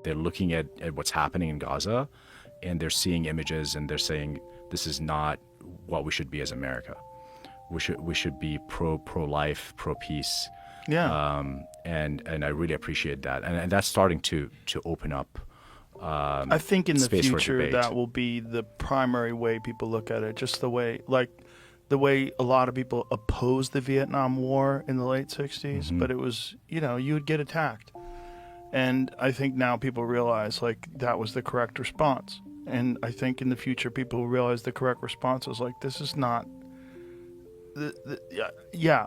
they're looking at what's happening in Gaza, and they're seeing images, and they're saying this is not what we should be as America. We should be pro life, pro peace. Yeah. And I really appreciate that, and that's starting to open up. I think in the space for future debate. that will be the primary way people look at it. Just the way a lot of people opposed the Vietnam War in the late 60s, but it was, you would get attacked. And I think now people realize like that was the correct response. And I think in the future people will realize the correct response is like, this is not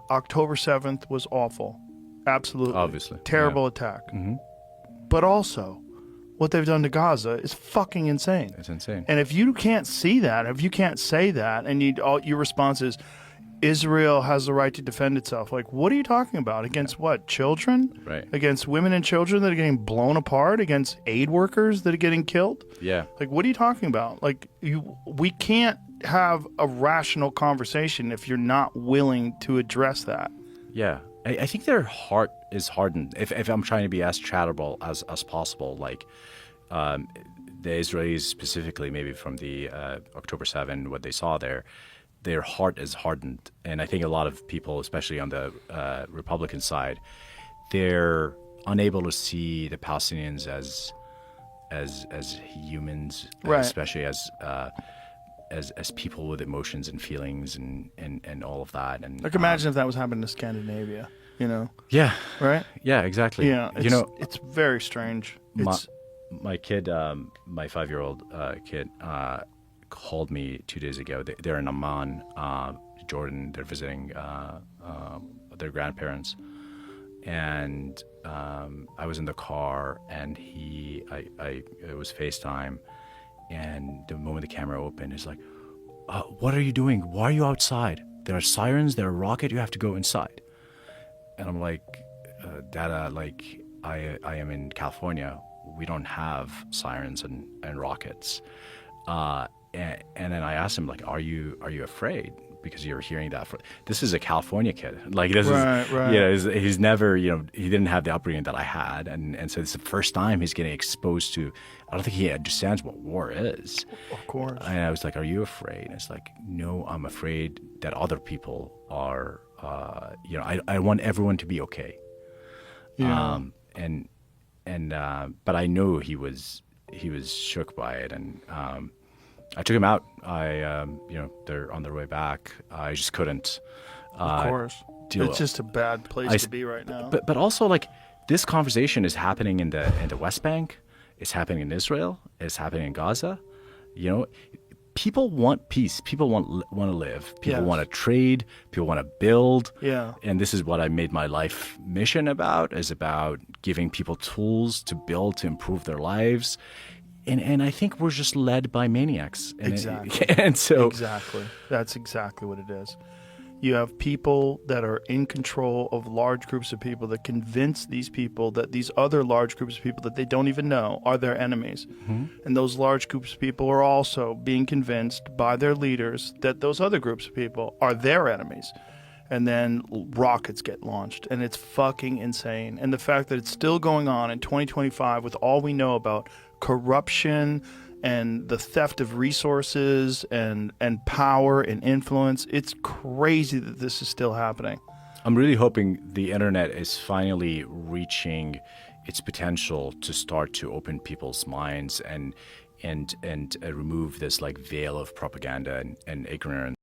October 7th was awful. Absolutely. Obviously. Terrible attack. But also, what they've done to Gaza is fucking insane. It's insane. And if you can't see that, if you can't say that, and your response is, Israel has the right to defend itself. Like, what are you talking about? Against what? Children? Right. Against women and children that are getting blown apart? Against aid workers that are getting killed? Yeah. Like, what are you talking about? Like, we can't have a rational conversation if you're not willing to address that. Yeah. I think their heart is hardened. If I'm trying to be as charitable as possible, like the Israelis specifically, maybe from the October 7, what they saw there, their heart is hardened. And I think a lot of people, especially on the Republican side, they're unable to see the Palestinians as humans, Right. especially as people with emotions and feelings and all of that. And Like, imagine if that was happening to Scandinavia, yeah, right? yeah, exactly. Yeah, it's very strange. My kid, my 5-year-old kid, called me 2 days ago. They're in Amman, Jordan. They're visiting their grandparents, and I was in the car, and it was FaceTime. And the moment the camera opened, he's like, what are you doing? Why are you outside? There are sirens, there are rockets, you have to go inside. And I'm like, Dada, like, I am in California. We don't have sirens and rockets. And then I asked him, like, are you afraid? Because you're hearing that. This is a California kid. Like, this is, he's never, he didn't have the upbringing that I had. And so it's the first time he's getting exposed to, I don't think he understands what war is. Of course. And I was like, are you afraid? And it's like, no, I'm afraid that other people are, I want everyone to be okay. Yeah. But I know he was shook by it. And, I took him out. They're on their way back. I just couldn't. Of course. It's just a bad place to be right now. But also, like, this conversation is happening in the West Bank. It's happening in Israel. It's happening in Gaza. People want peace. People want to live. People want to trade. People want to build. Yeah. And this is what I made my life mission about. Is about giving people tools to build, to improve their lives. And I think we're just led by maniacs. Exactly. Exactly. That's exactly what it is. You have people that are in control of large groups of people that convince these people that these other large groups of people that they don't even know are their enemies. And those large groups of people are also being convinced by their leaders that those other groups of people are their enemies. And then rockets get launched, and it's fucking insane. And the fact that it's still going on in 2025 with all we know about corruption and the theft of resources and power and influence, it's crazy that this is still happening. I'm really hoping the internet is finally reaching its potential to start to open people's minds and remove this like veil of propaganda and ignorance.